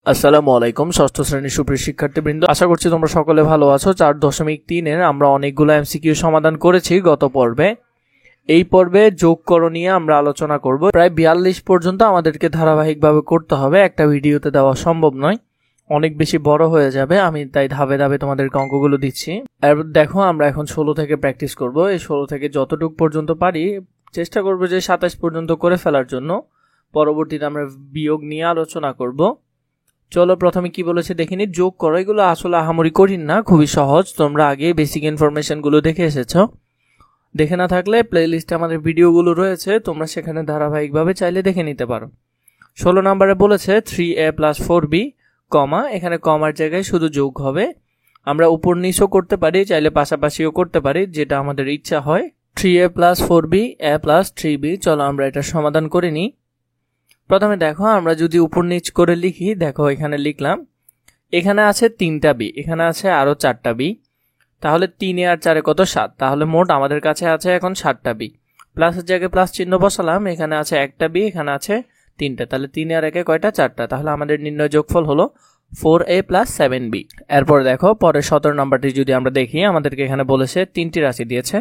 আসসালামু আলাইকুম ষষ্ঠ শ্রেণীর সুপ্রিয় শিক্ষার্থীবৃন্দ, আশা করছি তোমরা সকলে ভালো আছো। 4.3-এর আমরা অনেকগুলো এমসিকিউ সমাধান করেছি গত পর্বে। এই পর্বে যোগ করো নিয়ে আমরা আলোচনা করব। প্রায় 42 পর্যন্ত আমাদেরকে ধারাবাহিকভাবে করতে হবে, একটা ভিডিওতে দেওয়া সম্ভব নয়, অনেক বেশি বড় হয়ে যাবে। আমি তাই ধাপে ধাপে তোমাদেরকে অঙ্কগুলো দিচ্ছি। এরপর দেখো আমরা এখন 16 থেকে প্র্যাকটিস করব। এই 16 থেকে যতটুকু পর্যন্ত পারি চেষ্টা করব যে 27 পর্যন্ত করে ফেলার জন্য। পরবর্তীতে আমরা বিয়োগ নিয়ে আলোচনা করব। চলো প্রথমে কি বলেছে দেখিনি। যোগ করো, এগুলো আসলে আহামরি কঠিন না, খুবই সহজ। তোমরা আগে বেসিক ইনফরমেশনগুলো দেখে এসেছো, দেখে না থাকলে প্লেলিস্টে আমাদের ভিডিওগুলো রয়েছে, তোমরা সেখানে ধারাবাহিকভাবে চাইলে দেখে নিতে পারো। 16 নম্বরে বলেছে 3a + 4b, কমা, এখানে কমার জায়গায় শুধু যোগ হবে। আমরা উপর নিচও করতে পারি, চাইলে পাশাপাশিও করতে পারি, যেটা আমাদের ইচ্ছা হয়। 3a + 4b, a + 3b। চলো আমরা এটা সমাধান করে নিই। প্রথমে দেখো আমরা যদি উপর নিচ করে লিখি, দেখো এখানে লিখলাম, এখানে আছে 3টা বি, এখানে আছে আরো 4টা বি, তাহলে 3 আর 4 কত 7, তাহলে মোট আমাদের কাছে আছে এখন 7টা বি। প্লাসের জায়গায় প্লাস চিহ্ন বসালাম, এখানে আছে একটা বি, এখানে আছে 3টা, তাহলে 3 আর 1 কয়টা 4টা, তাহলে আমাদের নির্ণয় যোগফল হলো 4a + 7b। এরপর দেখো পরে 17 নম্বরটি যদি আমরা দেখি, আমাদেরকে এখানে বলেছে 3টি রাশি দিয়েছে,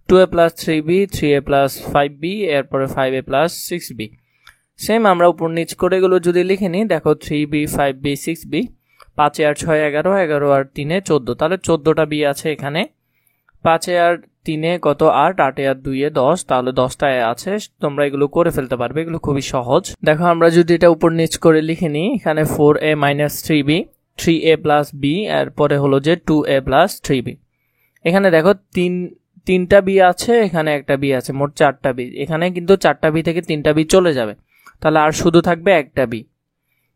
2a + 3b, 3a + 5b, এরপরে 5a + 6b। সেম আমরা উপর নিচ করে এগুলো যদি লিখে নিই, দেখো 3b, 5b, 6b, 5 আর 6 11, 11 আর 3 14, তাহলে 14টা বি আছে এখানে। 5 আর 3 কত 8, 8 আর 2 10, তাহলে 10টা আছে। তোমরা এগুলো করে ফেলতে পারবে, এগুলো খুবই সহজ। দেখো আমরা যদি এটা উপর নিচ করে লিখে নিই, এখানে 4a - 3b, 3a + b, এরপরে হলো যে 2a + 3b। এখানে দেখো তিনটা বি আছে, এখানে একটা বি আছে, মোট 4টা বি। এখানে কিন্তু 4টা বি থেকে 3টা বি চলে যাবে, তাহলে আর শুধু থাকবে একটা বি।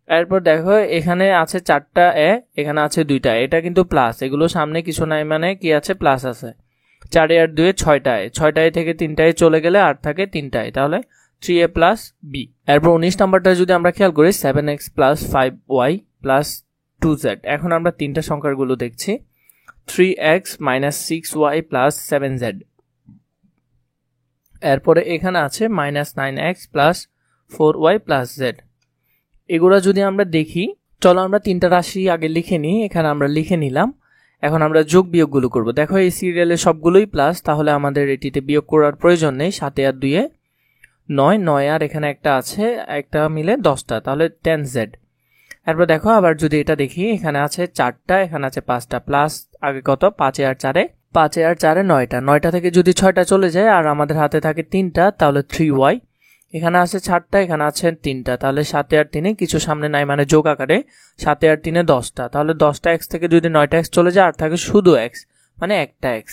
এরপর দেখো এখানে আছে 4টা এ, এখানে আছে 2টা, এটা কিন্তু প্লাস, এগুলো সামনে কিছু নাই মানে কি আছে, প্লাস আছে। 4 আর 2 6টা এ, 6টা এ থেকে 3টা এ চলে গেলে আর থাকে 3টা এ, তাহলে 3a + b। এরপর 19 নাম্বারটা যদি আমরা খেয়াল করি, 7x + 5y + 2z। এখন আমরা তিনটা সংখ্যাগুলো দেখছি, 3x - 6y + 7z। এরপরে এখানে আছে -9x + 4y + z। এগুলো যদি আমরা দেখি, চলো আমরা তিনটা রাশি আগে লিখে নিই। এখানে আমরা লিখে নিলাম, এখন আমরা যোগ বিয়োগগুলো করব। দেখো এই সিরিয়ালে সবগুলোই প্লাস, তাহলে আমাদের এটিতে বিয়োগ করার প্রয়োজন নেই। 7 আর 2 9, 9 আর এখানে একটা আছে, একটা মিলে 10টা, তাহলে 10z। এরপর দেখো আবার যদি এটা দেখি, এখানে আছে 4টা, এখানে আছে 5টা, প্লাস আগে কত 5 আর 4, 5 আর 4 9টা, 9টা থেকে যদি 6টা চলে যায় আর আমাদের হাতে থাকে 3টা, তাহলে 3y। এখানে আছে 4টা, এখানে আছে 3টা, তাহলে 7 আর 3 কিছু সামনে নাই মানে যোগ আকারে, 7 আর 3 10টা, তাহলে 10টা x থেকে যদি 9টা x চলে যায় আর থাকে শুধু x, মানে একটা x।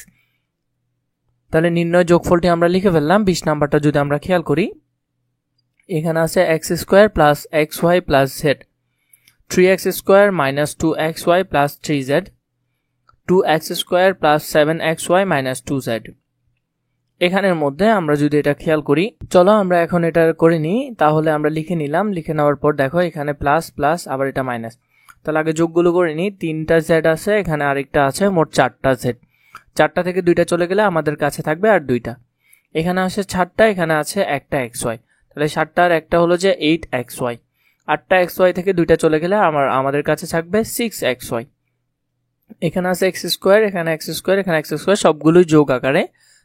তাহলে নির্ণয় যোগফলটি আমরা লিখে ফেললাম। 20 নাম্বারটা যদি আমরা খেয়াল করি, এখানে আছে x² + xy + z, 3x² - 2xy + 3z, 2x² + 7xy - 2z। এখানের মধ্যে আমরা যদি এটা খেয়াল করি, চলো আমরা এখন এটা করে নিই। তাহলে আমরা লিখে নিলাম, লিখে নেওয়ার পর দেখো এখানে প্লাস প্লাস আবার এটা মাইনাস, তাহলে আগে যোগগুলো করে নিই। 3টা z আছে, এখানে আরেকটা আছে, মোট 4টা z। 4টা থেকে 2টা চলে গেলে আমাদের কাছে থাকবে আর 2টা। এখানে আছে 4টা, এখানে আছে একটা xy, তাহলে 7টা আর একটা হলো যে 8xy। 8টা xy থেকে 2টা চলে গেলে আমাদের কাছে থাকবে 6xy। এখানে আছে x², এখানে x², এখানে x², সবগুলোই যোগ আকারে,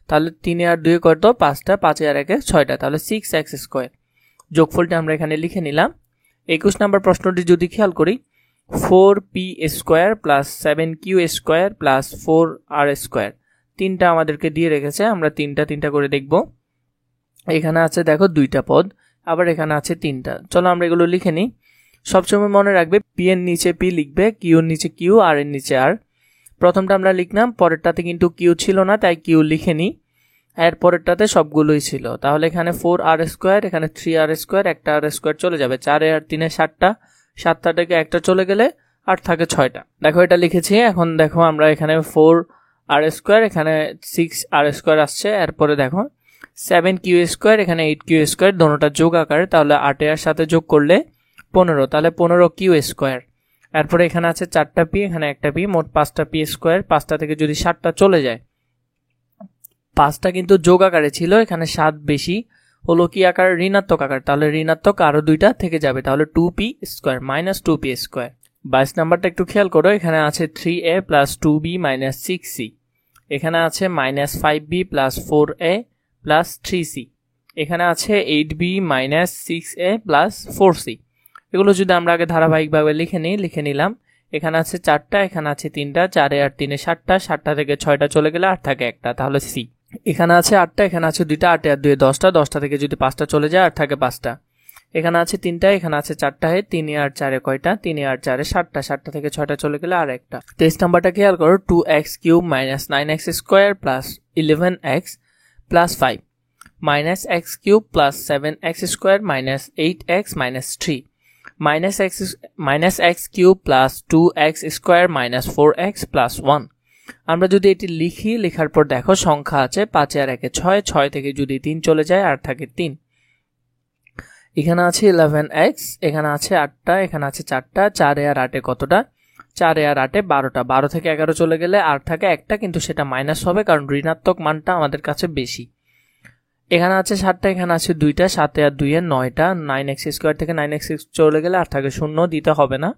তাহলে 3 আর 2 কত 5টা, 5 আর 1 6টা, তাহলে 6x²। যোগফলটা আমরা এখানে লিখে নিলাম। 21 নম্বর প্রশ্নটি যদি খেয়াল করি, 4p² + 7q² + 4r², তিনটা আমাদেরকে দিয়ে রেখেছে, আমরা তিনটা করে দেখব। এখানে আছে দেখো 2টা পদ, আবার এখানে আছে 3টা। চলো আমরা এগুলো লিখে নিই। সবসময় মনে রাখবে p এর নিচে p লিখবে, q এর নিচে q, r এর নিচে r। প্রথমটা আমরা লিখলাম, পরেরটাতে কিন্তু q ছিল না, তাই q লিখে নিই। এর পরেরটাতে সবগুলোই ছিল, তাহলে এখানে 4r², এখানে 3r², একটা r² চলে যাবে, 4 আর 3 7টা, 7টা থেকে একটা চলে গেলে আর থাকে 6টা। দেখো এটা লিখেছি। এখন দেখো আমরা এখানে 4r², এখানে 6r² আসছে, এরপরে দেখো 7q², এখানে 8q², দোনোটা যোগ আকারে, তাহলে 8 এর সাথে যোগ করলে 15, তাহলে 15q²। এরপরে এখানে আছে 4টা p, এখানে একটা p, মোট 5টা p²। 5টা থেকে যদি 7টা চলে যায়, 5টা কিন্তু যোগ আকারে ছিল, এখানে 7 বেশি হলো কি আকার, ঋণাত্মক আকার, তাহলে ঋণাত্মক আরো দুইটা থেকে যাবে, তাহলে 2p square minus 2p square. 22 নাম্বারটা একটু খেয়াল করো, এখানে আছে 3a plus 2b minus 6c, এখানে আছে minus 5b plus 4a plus 3c, এখানে আছে 8b minus 6a plus 4c। এগুলো যদি আমরা আগে ধারাবাহিকভাবে লিখে নিলাম, এখানে আছে 4টা, এখানে আছে 3টা, 4 আর 3 7টা, 7টা থেকে 6টা চলে গেলে 8 থাকে একটা, তাহলে c। এখানে আছে 8টা, এখানে আছে 2টা, 8 আর 2 10টা, 10টা থেকে যদি 5টা চলে যায় 8 থাকে 5টা। এখানে আছে 3টা, এখানে আছে 4টা, 3 আর 4 কয়টা, 3 আর 4 7টা, 7টা থেকে 6টা চলে গেলে আর একটা। 23 নাম্বারটা খেয়াল করো, 2x cube minus 9x square plus 11x plus 5 minus x cube plus 7x square minus 8x minus 3 minus x cube plus 2x square minus 4x plus 1। আমরা যদি এটি লিখি, লেখার পর দেখো সংখ্যা আছে 5 আর 1 6, 6 থেকে যদি 3 চলে যায় আর থাকে 3। এখানে আছে 11x, এখানে আছে 8টা, এখানে আছে 4টা, 4 আর 8 কতটা, 4 আর 8 12টা, 12 থেকে 11 চলে গেলে আর থাকে একটা, কিন্তু সেটা মাইনাস হবে কারণ ঋণাত্মক মানটা আমাদের কাছে বেশি। এখানে আছে 7টা, এখানে আছে 2টা, 7 আর 2 9টা, 9x স্কোয়ার থেকে 9x চলে গেলে আর থাকে 0, দিতে হবে না।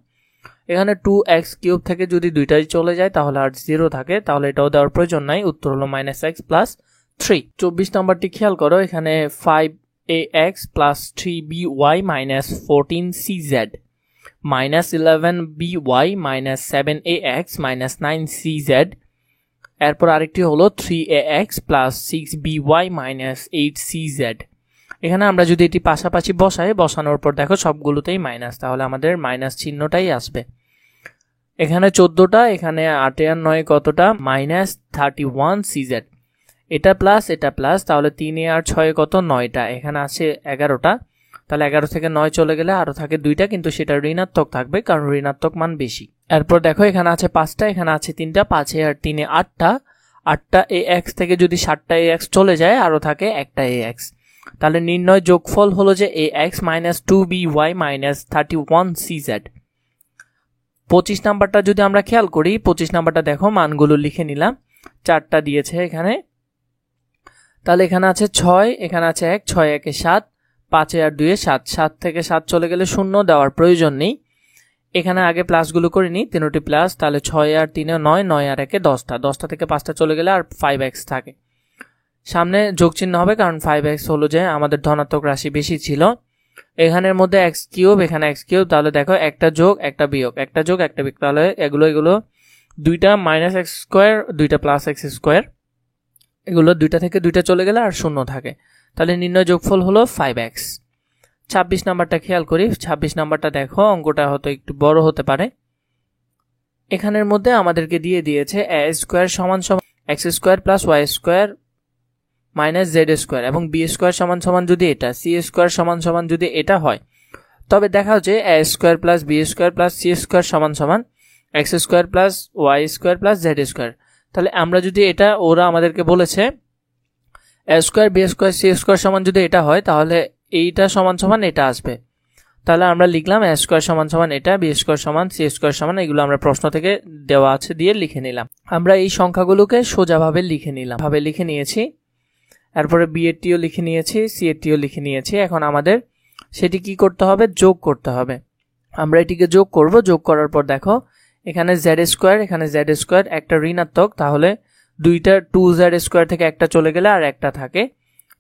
এখানে 2x কিউব থেকে যদি দুইটাই চলে যায় তাহলে আর 0 থাকে, তাহলে এটাও দেওয়ার প্রয়োজন নাই, উত্তর হলো মাইনাস x প্লাস 3। 24 নাম্বারটি খেয়াল করো, এখানে 5ax plus 3by minus 14cz minus 11by minus 7ax minus 9cz। এরপর আরেকটি হলো 3ax plus 6by minus 8cz। এখানে আমরা যদি এটি পাশাপাশি বসানোর পর দেখো সবগুলোতেই মাইনাস, তাহলে আমাদের মাইনাস চিহ্নটাই আসবে। এখানে 14টা, এখানে 8 আর 9 কতটা, মাইনাস 31cz। এটা প্লাস, তাহলে 3 আর 6 কত, 9টা, এখানে আছে 11টা, তাহলে 11 থেকে 9 চলে গেলে আরো থাকে 2টা, কিন্তু সেটা ঋণাত্মক থাকবে কারণ ঋণাত্মক মান বেশি। এরপর দেখো এখানে আছে 5টা, এখানে আছে 3টা, 5 আর 3 8টা, 8টা ax থেকে যদি 7টা ax চলে যায় আরো থাকে একটা ax, তাহলে নির্ণয় যোগফল হলো যে ax minus 2by minus 31cz। 25 নাম্বারটা যদি আমরা খেয়াল করি, 25 নাম্বারটা দেখো মানগুলো লিখে নিলাম, 4টা দিয়েছে এখানে, তাহলে এখানে আছে 6, এখানে আছে 1, 6 1 7, 5 আর 2 7, 7 থেকে 7 চলে গেলে 0 দেওয়ার প্রয়োজন নেই। এখানে আগে প্লাসগুলো করে নিই, 3টি প্লাস, তাহলে 6 আর 3 9, 9 আর 1 10টা, 10টা থেকে 5টা চলে গেলে আর 5x থাকে, সামনে যোগ চিহ্ন হবে কারণ 5x হলো যে আমাদের ধনাত্মক রাশি বেশি ছিল। এখানের মধ্যে x কিউব, এখানে x কিউব, তাহলে দেখো একটা যোগ একটা বিয়োগ, একটা যোগ একটা বিয়োগ, তাহলে এগুলো দুইটা মাইনাস x স্কোয়ার, দুইটা প্লাস x স্কোয়ার, এগুলো দুইটা থেকে দুইটা চলে গেলে আর 0 থাকে, তাহলে নির্ণয় যোগফল হলো 5x। 26 নাম্বারটা খেয়াল করি, 26 নাম্বারটা দেখো, অঙ্কটা হয়তো একটু বড় হতে পারে। এখানের মধ্যে আমাদেরকে দিয়ে দিয়েছে a স্কোয়ার সমান সমান x square plus y square minus Z square এবং বি স্কোয়ার সমান সমান যদি এটা, সি স্কোয়ার সমান সমান যদি এটা হয়, তবে দেখা হচ্ছে a square plus B square plus C square সমান সমান x square plus y square plus z square. তাহলে আমরা যদি এটা, ওরা আমাদেরকে বলেছে a square b square c square সমান যদি এটা হয়, তাহলে এইটা সমান সমান এটা আসবে, তাহলে আমরা লিখলাম a স্কোয়ার সমান সমান এটা, বি স্কোয়ার সমান সি স্কোয়ার সমান, এগুলো আমরা প্রশ্ন থেকে দেওয়া আছে দিয়ে লিখে নিলাম। আমরা এই সংখ্যাগুলোকে সোজাভাবে লিখে নিয়েছি, এরপরে বি এর টিও লিখে নিয়েছি, সি এর টিও লিখে নিয়েছি। এখন আমাদের সেটি কি করতে হবে, যোগ করতে হবে। আমরা এটিকে যোগ করব, যোগ করার পর দেখো এখানে জেড স্কোয়ার, এখানে জেড স্কোয়ার, একটা ঋণাত্মক, তাহলে দুইটা 2z স্কোয়ার থেকে একটা চলে গেলে আর একটা থাকে,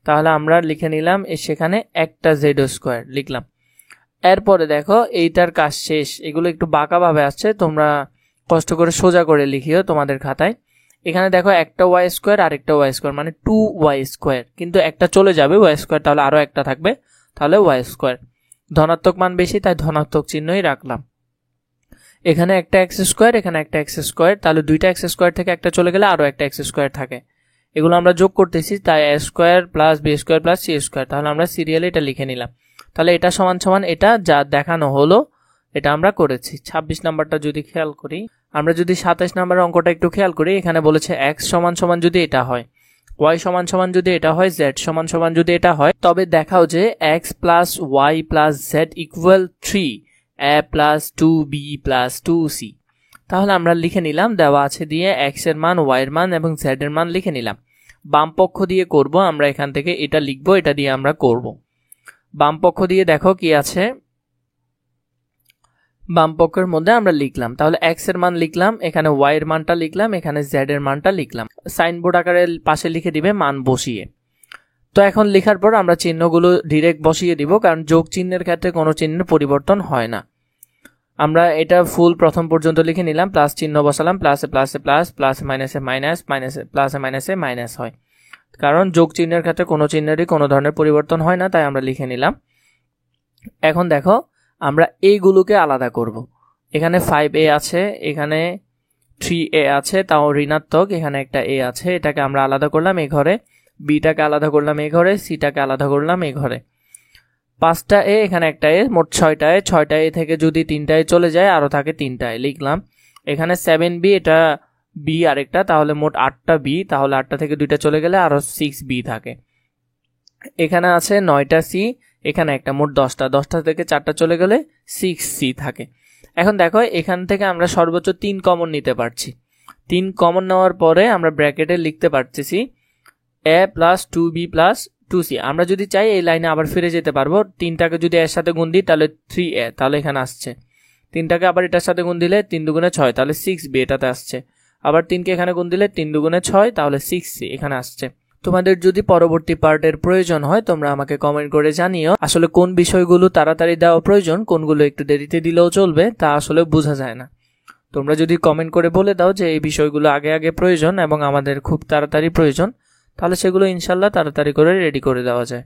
তাহলে আমরা লিখে নিলাম সেখানে একটা জেড স্কোয়ার লিখলাম। এরপরে দেখো এইটার কাজ শেষ, এগুলো একটু বাঁকাভাবে আসছে, তোমরা কষ্ট করে সোজা করে লিখিও তোমাদের খাতায়। এখানে দেখো একটা ওয়াই স্কোয়ার আর একটা ওয়াই স্কোয়ার, মানে 2y স্কোয়ার, কিন্তু একটা চলে যাবে ওয়াই স্কোয়ার, তাহলে আরো একটা থাকবে, তাহলে ওয়াই স্কোয়ার। ধনাত্মক মান বেশি তাই ধনাত্মক চিহ্নই রাখলাম। এখানে একটা এক্স স্কোয়ার, এখানে একটা এক্স স্কোয়ার, তাহলে দুইটা এক্স স্কোয়ার থেকে একটা চলে গেলে আরো একটা এক্স স্কোয়ার থাকে, এগুলো আমরা যোগ করতেছি, তাই A square plus B square plus C square, তাহলে আমরা সিরিয়ালে এটা লিখে নিলাম। তাহলে এটা সমান সমান এটা যা দেখানো হলো এটা আমরা করেছি। 26 নাম্বারটা যদি খেয়াল করি, আমরা যদি 27 নাম্বারের অঙ্কটা একটু খেয়াল করি, এখানে বলেছে x সমান সমান যদি এটা হয়, y সমান সমান যদি এটা হয়, z সমান সমান যদি এটা হয়, তবে দেখাও যে x plus y plus z equal 3a plus 2b plus 2c। তাহলে আমরা লিখে নিলাম, দেওয়া আছে দিয়ে x এর মান, y এর মান এবং z এর মান লিখে নিলাম। বাম পক্ষ দিয়ে করব, আমরা এখান থেকে এটা লিখব, এটা দিয়ে আমরা করব। বাম পক্ষ দিয়ে দেখো কি আছে, বাম পক্ষের মধ্যে আমরা লিখলাম, তাহলে এক্স এর মান লিখলাম, এখানে ওয়াই এর মানটা লিখলাম, এখানে জেড এর মানটা লিখলাম, সাইনবোর্ড আকারে পাশে লিখে দিবে মান বসিয়ে। তো এখন লেখার পর আমরা চিহ্নগুলো ডিরেক্ট বসিয়ে দিব, কারণ যোগ চিহ্নের ক্ষেত্রে কোনো চিহ্নের পরিবর্তন হয় না। আমরা এটা ফুল প্রথম পর্যন্ত লিখে নিলাম, প্লাস চিহ্ন বসালাম, প্লাসে প্লাসে প্লাস, প্লাসে মাইনাসে মাইনাস, মাইনাসে প্লাসে মাইনাসে মাইনাস হয়, কারণ যোগ চিহ্নের ক্ষেত্রে কোনো চিহ্নেরই কোনো ধরনের পরিবর্তন হয় না, তাই আমরা লিখে নিলাম। এখন দেখো আমরা এইগুলোকে আলাদা করব। এখানে 5a আছে, এখানে 3a আছে, তাও ঋণাত্মক, এখানে একটা a আছে, এটাকে আমরা আলাদা করলাম এই ঘরে, বিটাকে আলাদা করলাম এই ঘরে, সিটাকে আলাদা করলাম এই ঘরে। 5টা a, এখানে একটা a, মোট 6টা a। 6টা a থেকে যদি 3টা a চলে যায় আরও থাকে 3টা a, লিখলাম। এখানে 7b, এটা b আরেকটা, তাহলে মোট 8টা b, তাহলে 8টা থেকে 2টা চলে গেলে আরও 6b থাকে। এখানে আছে 9টা c, এখানে একটা, মোট 10টা, 10টা থেকে 4টা চলে গেলে 6c থাকে। এখন দেখো এখান থেকে আমরা সর্বোচ্চ 3 কমন নিতে পারছি। 3 কমন নেওয়ার পরে আমরা ব্র্যাকেটে লিখতে পারতেছি a plus 2b plus 2c। আমরা যদি চাই এই লাইনে আবার ফিরে যেতে পারবো, 3টাকে যদি এর সাথে গুণ দিই তাহলে 3a, তাহলে এখানে আসছে। 3টাকে আবার এটার সাথে গুণ দিলে 3 দুগুণে 6, তাহলে 6b এটাতে আসছে। আবার 3কে এখানে গুণ দিলে 3 দুগুণে 6, তাহলে 6c এখানে আসছে। তোমাদের যদি পরবর্তী পার্টের প্রয়োজন হয় তোমরা আমাকে কমেন্ট করে জানিও। আসলে কোন বিষয়গুলো তাড়াতাড়ি দেওয়া প্রয়োজন, কোনগুলো একটু দেরিতে দিলেও চলবে, তা আসলে বোঝা যায় না। তোমরা যদি কমেন্ট করে বলে দাও যে এই বিষয়গুলো আগে আগে প্রয়োজন এবং আমাদের খুব তাড়াতাড়ি প্রয়োজন, তাহলে সেগুলো ইনশাল্লাহ তাড়াতাড়ি করে রেডি করে দেওয়া যায়।